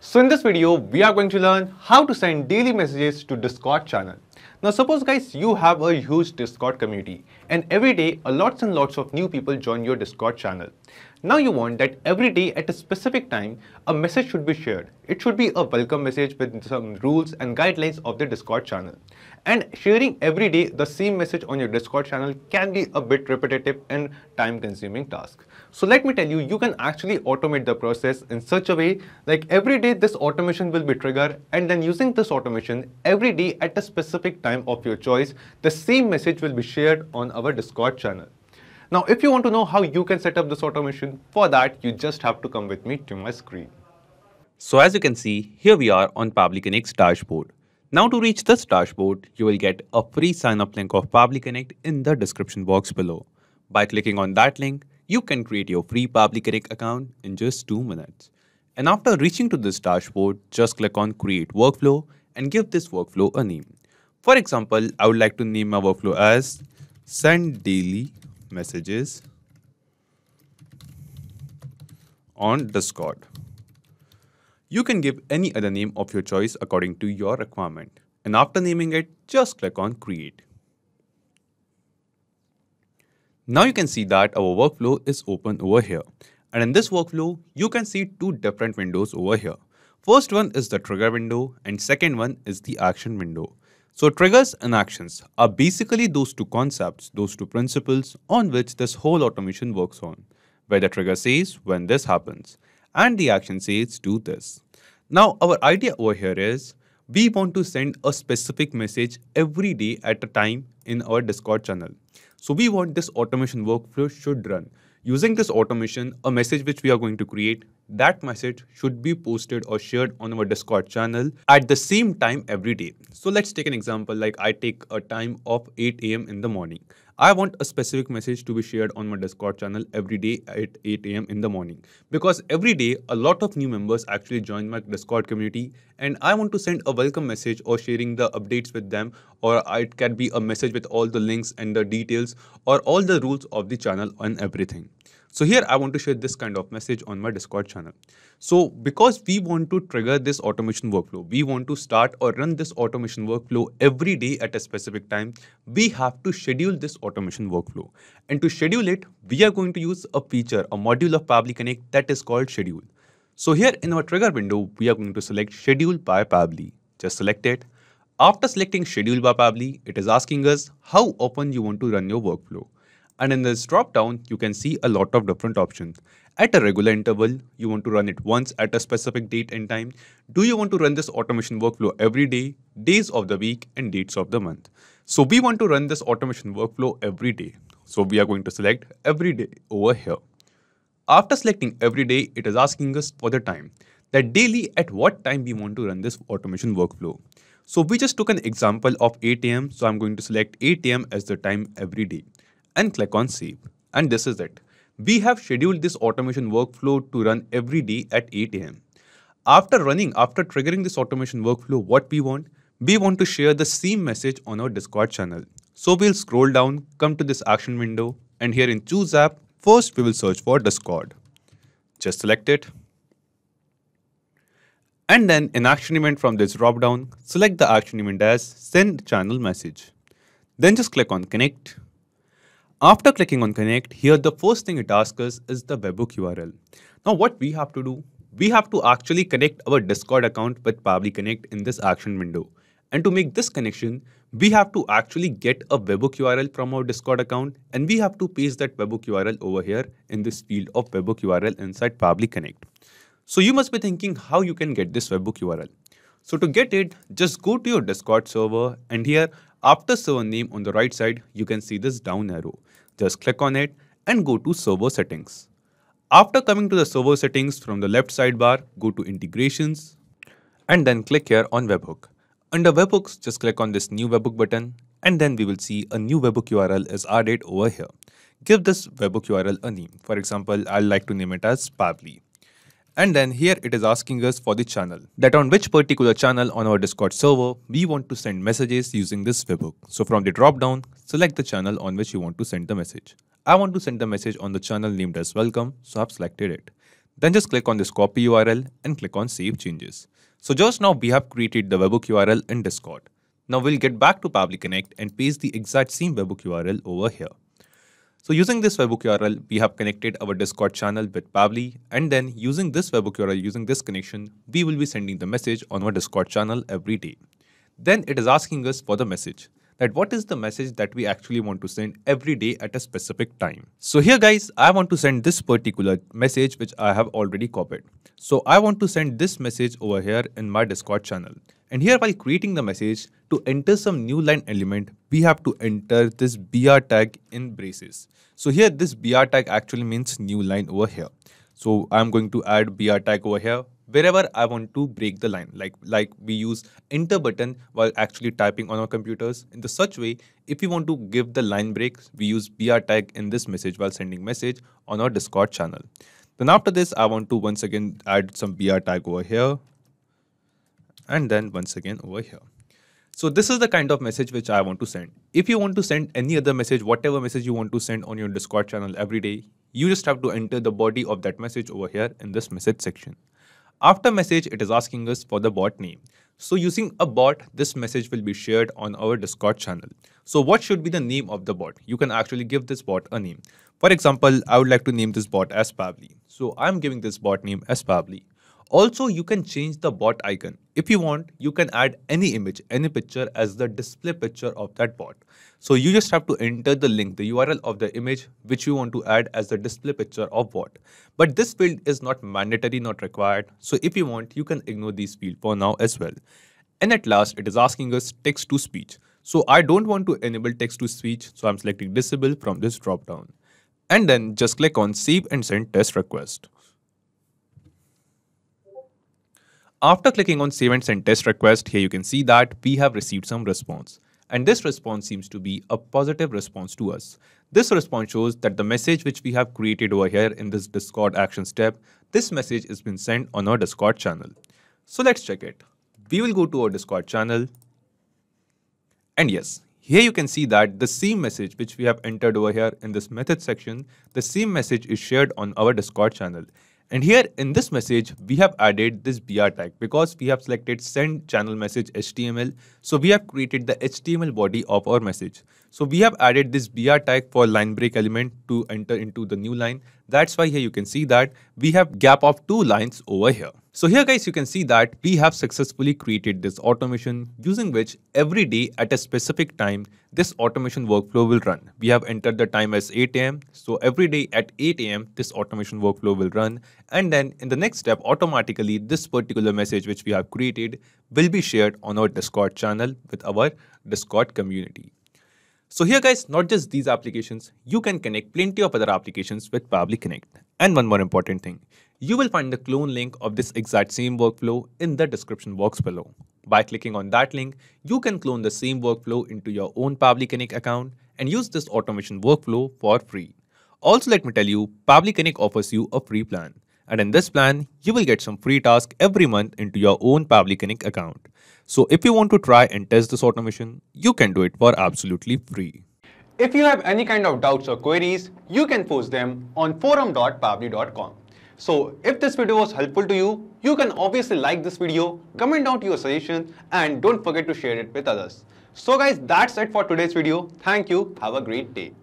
So in this video, we are going to learn how to send daily messages to Discord channel. Now suppose guys, you have a huge Discord community and every day lots and lots of new people join your Discord channel. Now you want that every day at a specific time, a message should be shared. It should be a welcome message with some rules and guidelines of the Discord channel. And sharing every day the same message on your Discord channel can be a bit repetitive and time consuming task. So let me tell you, you can actually automate the process in such a way like every day this automation will be triggered, and then using this automation every day at a specific time of your choice, the same message will be shared on our Discord channel. Now, if you want to know how you can set up this automation, for that you just have to come with me to my screen. So as you can see, here we are on Pabbly Connect's dashboard. Now to reach this dashboard, you will get a free sign-up link of Pabbly Connect in the description box below. By clicking on that link, you can create your free Pabbly Connect account in just 2 minutes. And after reaching to this dashboard, just click on Create Workflow and give this workflow a name. For example, I would like to name my workflow as Send Daily Messages on Discord. You can give any other name of your choice according to your requirement. And after naming it, just click on Create. Now you can see that our workflow is open over here. And in this workflow, you can see 2 different windows over here. First one is the trigger window and second one is the action window. So triggers and actions are basically those 2 concepts, those 2 principles on which this whole automation works on, where the trigger says when this happens and the action says do this. Now our idea over here is we want to send a specific message every day at a time in our Discord channel. So we want this automation workflow should run. Using this automation, a message which we are going to create, that message should be posted or shared on our Discord channel at the same time every day. So let's take an example, like I take a time of 8 AM in the morning. I want a specific message to be shared on my Discord channel every day at 8 AM in the morning. Because every day, a lot of new members actually join my Discord community and I want to send a welcome message or sharing the updates with them, or it can be a message with all the links and the details or all the rules of the channel and everything. So here I want to share this kind of message on my Discord channel. So because we want to trigger this automation workflow, we want to start or run this automation workflow every day at a specific time, we have to schedule this automation workflow. And to schedule it, we are going to use a feature, a module of Pabbly Connect that is called schedule. So here in our trigger window, we are going to select schedule by Pabbly. Just select it. After selecting schedule by Pabbly, it is asking us how often you want to run your workflow. And in this drop down, you can see a lot of different options. At a regular interval, you want to run it once at a specific date and time. Do you want to run this automation workflow every day, days of the week, and dates of the month? So we want to run this automation workflow every day. So we are going to select every day over here. After selecting every day, it is asking us for the time. That daily at what time we want to run this automation workflow. So we just took an example of 8 AM. So I'm going to select 8 AM as the time every day. And click on save. And this is it. We have scheduled this automation workflow to run every day at 8 AM. After triggering this automation workflow, what we want to share the same message on our Discord channel. So we'll scroll down, come to this action window, and here in choose app, first we will search for Discord. Just select it. And then in action event from this drop down, select the action event as send channel message. Then just click on connect. After clicking on connect, here the first thing it asks us is the webhook URL. Now what we have to do, we have to actually connect our Discord account with Pabbly Connect in this action window. And to make this connection, we have to actually get a webhook URL from our Discord account, and we have to paste that webhook URL over here in this field of webhook URL inside Pabbly Connect. So you must be thinking how you can get this webhook URL. So to get it, just go to your Discord server, and here after server name on the right side, you can see this down arrow. Just click on it and go to server settings. After coming to the server settings from the left sidebar, go to integrations and then click here on webhook. Under webhooks, just click on this new webhook button and then we will see a new webhook URL is added over here. Give this webhook URL a name. For example, I'd like to name it as Pabbly. And then here it is asking us for the channel, that on which particular channel on our Discord server we want to send messages using this webhook. So from the drop down, select the channel on which you want to send the message. I want to send the message on the channel named as welcome, so I've selected it. Then just click on this copy URL and click on save changes. So just now we have created the webhook URL in Discord. Now we'll get back to Pabbly Connect and paste the exact same webhook URL over here. So using this webhook URL, we have connected our Discord channel with Pabbly, and then using this webhook URL, using this connection, we will be sending the message on our Discord channel every day. Then it is asking us for the message, that what is the message that we actually want to send every day at a specific time. So here guys, I want to send this particular message which I have already copied. So I want to send this message over here in my Discord channel. And here while creating the message, to enter some new line element, we have to enter this BR tag in braces. So here this BR tag actually means new line over here. So I'm going to add BR tag over here wherever I want to break the line, like we use enter button while actually typing on our computers. In the such way, if we want to give the line breaks, we use BR tag in this message while sending message on our Discord channel. Then after this, I want to once again add some BR tag over here and then once again over here. So this is the kind of message which I want to send. If you want to send any other message, whatever message you want to send on your Discord channel every day, you just have to enter the body of that message over here in this message section. After message, it is asking us for the bot name. So using a bot, this message will be shared on our Discord channel. So what should be the name of the bot? You can actually give this bot a name. For example, I would like to name this bot as Pabbly. So I'm giving this bot name as Pabbly. Also, you can change the bot icon. If you want, you can add any image, any picture as the display picture of that bot. So you just have to enter the link, the URL of the image which you want to add as the display picture of bot. But this field is not mandatory, not required. So if you want, you can ignore these fields for now as well. And at last, it is asking us text to speech. So I don't want to enable text to speech. So I'm selecting disable from this drop down. And then just click on save and send test request. After clicking on save and send test request, here you can see that we have received some response. And this response seems to be a positive response to us. This response shows that the message which we have created over here in this Discord actions tab, this message has been sent on our Discord channel. So let's check it. We will go to our Discord channel. And yes, here you can see that the same message which we have entered over here in this method section, the same message is shared on our Discord channel. And here in this message, we have added this BR tag because we have selected send channel message HTML. So we have created the HTML body of our message. So we have added this BR tag for line break element to enter into the new line. That's why here you can see that we have gap of 2 lines over here. So here guys, you can see that we have successfully created this automation using which every day at a specific time, this automation workflow will run. We have entered the time as 8 AM. So every day at 8 AM, this automation workflow will run. And then in the next step, automatically this particular message which we have created will be shared on our Discord channel with our Discord community. So here guys, not just these applications, you can connect plenty of other applications with Pabbly Connect. And one more important thing, you will find the clone link of this exact same workflow in the description box below. By clicking on that link, you can clone the same workflow into your own Pabbly Connect account and use this automation workflow for free. Also, let me tell you, Pabbly Connect offers you a free plan. And in this plan, you will get some free tasks every month into your own Pabbly Connect account. So if you want to try and test this automation, you can do it for absolutely free. If you have any kind of doubts or queries, you can post them on forum.pabbly.com. So if this video was helpful to you, you can obviously like this video, comment down your suggestions, and don't forget to share it with others. So guys, that's it for today's video. Thank you. Have a great day.